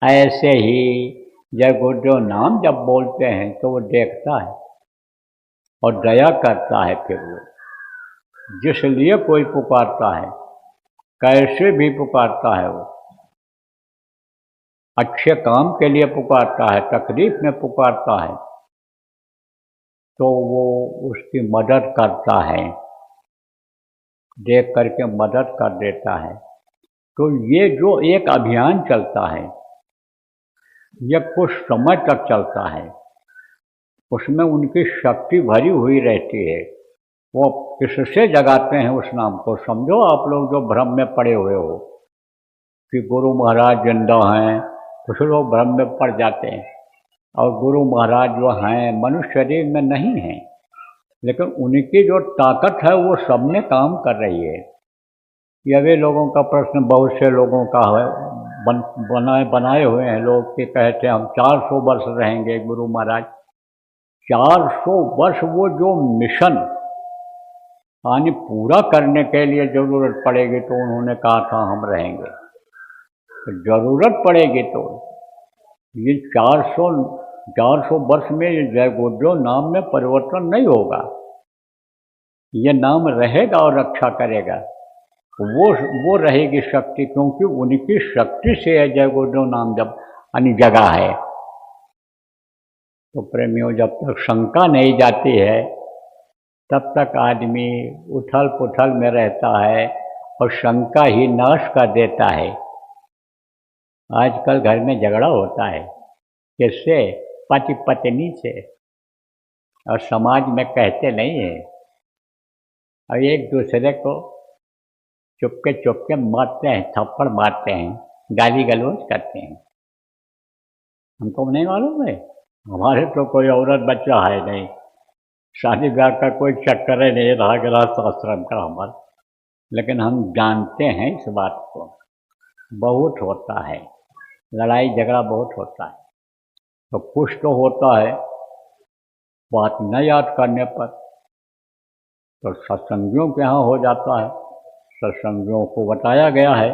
ऐसे ही जय गुरुदेव नाम जब बोलते हैं तो वो देखता है और दया करता है। फिर वो जिसलिए कोई पुकारता है, कैसे भी पुकारता है, वो अच्छे काम के लिए पुकारता है, तकलीफ में पुकारता है, तो वो उसकी मदद करता है, देख करके मदद कर देता है। तो ये जो एक अभियान चलता है, यह कुछ समय तक चलता है। उसमें उनकी शक्ति भरी हुई रहती है। वो किससे जगाते हैं उस नाम को? समझो आप लोग जो भ्रम में पड़े हुए हो कि गुरु महाराज जिंदा हैं, कुछ लोग भ्रम में पड़ जाते हैं। और गुरु महाराज जो हैं मनुष्य शरीर में नहीं हैं, लेकिन उनकी जो ताकत है वो सब में काम कर रही है। यह भी लोगों का प्रश्न बहुत से लोगों का है, बनाए हुए हैं लोग कि कहते हैं हम 400 वर्ष रहेंगे गुरु महाराज। 400 वर्ष वो जो मिशन यानी पूरा करने के लिए जरूरत पड़ेगी तो उन्होंने कहा था हम रहेंगे। तो जरूरत पड़ेगी तो ये 400 वर्ष में ये जय गुरुदेव नाम में परिवर्तन नहीं होगा। ये नाम रहेगा और रक्षा करेगा। वो रहेगी शक्ति, क्योंकि उनकी शक्ति से है जय गुरुदेव नाम जब यानी जगह है। तो प्रेमियों, जब तक शंका नहीं जाती है तब तक आदमी उथल पुथल में रहता है और शंका ही नाश कर देता है। आजकल घर में झगड़ा होता है, किससे? पति पत्नी से, और समाज में कहते नहीं है, और एक दूसरे को चुपके चुपके मारते हैं, थप्पड़ मारते हैं, गाली गलौज करते हैं। हमको नहीं मालूम है, हमारे तो कोई औरत बच्चा है नहीं, शादी ब्याह का कोई चक्कर ही नहीं रहा गृहस्थ आश्रम का हमारा, लेकिन हम जानते हैं इस बात को। बहुत होता है, लड़ाई झगड़ा बहुत होता है। तो कुछ तो होता है बात न याद करने पर, तो सत्संगियों के यहाँ हो जाता है। सत्संगियों को बताया गया है,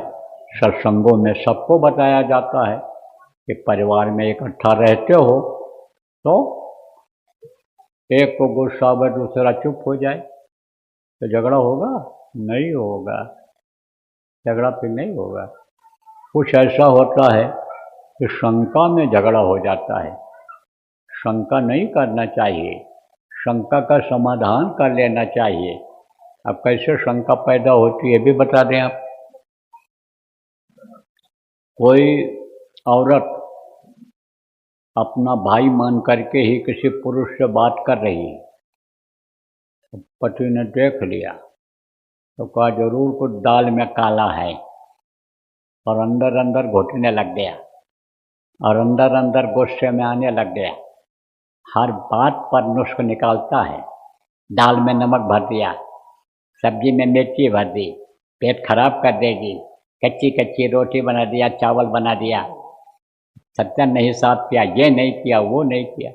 सत्संगों में सबको बताया जाता है कि परिवार में इकट्ठा रहते हो तो एक को गुस्सा आवे दूसरा चुप हो जाए तो झगड़ा होगा? नहीं होगा, झगड़ा फिर नहीं होगा। कुछ ऐसा होता है कि शंका में झगड़ा हो जाता है। शंका नहीं करना चाहिए, शंका का समाधान कर लेना चाहिए। अब कैसे शंका पैदा होती है भी बता दें आप। कोई औरत अपना भाई मान करके ही किसी पुरुष से बात कर रही है, तो पति ने देख लिया तो कहा जरूर कुछ दाल में काला है, और अंदर अंदर घुटने लग गया और अंदर अंदर गुस्से में आने लग गया। हर बात पर नुस्ख निकालता है। दाल में नमक भर दिया, सब्जी में मिर्ची भर दी, पेट खराब कर देगी। कच्ची कच्ची रोटी बना दिया, चावल बना दिया, सत्तर नहीं साफ किया, ये नहीं किया, वो नहीं किया।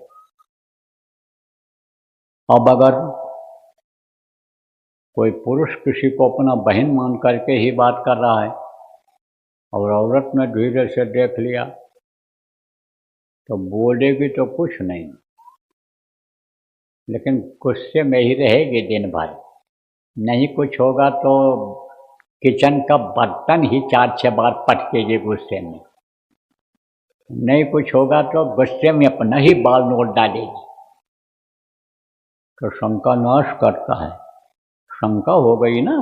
अब अगर कोई पुरुष किसी को अपना बहन मान करके ही बात कर रहा है और औरत ने धीरे से देख लिया तो बोलेगी तो कुछ नहीं, लेकिन गुस्से में ही रहेगी दिन भर। नहीं कुछ होगा तो किचन का बर्तन ही 4-6 बार पटकेगी गुस्से में। नहीं कुछ होगा तो गुस्से में अपना ही बाल नोट डालेगी। तो शंका नाश करता है। शंका हो गई ना,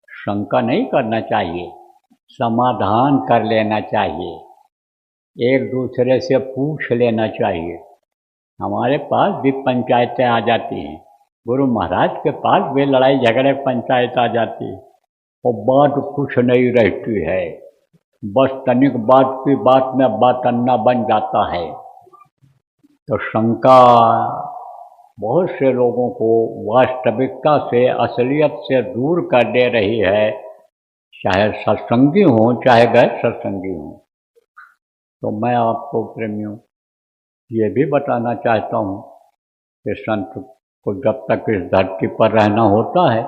शंका नहीं करना चाहिए, समाधान कर लेना चाहिए, एक दूसरे से पूछ लेना चाहिए। हमारे पास भी पंचायतें आ जाती हैं, गुरु महाराज के पास भी लड़ाई झगड़े पंचायत आ जाती है, और बात कुछ नहीं रहती है, बस तनिक बात की बात में बात अन्ना बन जाता है। तो शंका बहुत से लोगों को वास्तविकता से, असलियत से दूर कर दे रही है, चाहे सत्संगी हों चाहे गैर सत्संगी हों। तो मैं आपको प्रेमियों ये भी बताना चाहता हूँ कि संत को जब तक इस धरती पर रहना होता है,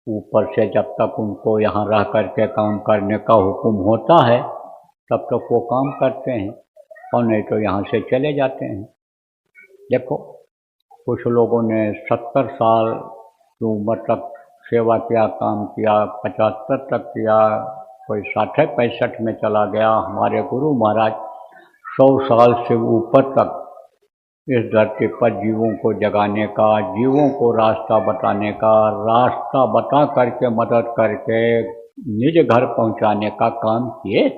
ऊपर से जब तक उनको यहाँ रह करके काम करने का हुक्म होता है, तब तक वो काम करते हैं और नहीं तो यहाँ से चले जाते हैं। देखो, कुछ लोगों ने 70 साल की उम्र तक सेवा किया, काम किया, 75 तक किया, कोई 60-65 में चला गया। हमारे गुरु महाराज 100 साल से ऊपर तक इस धरती पर जीवों को जगाने का, जीवों को रास्ता बताने का, रास्ता बता करके मदद करके निज घर पहुंचाने का काम किए।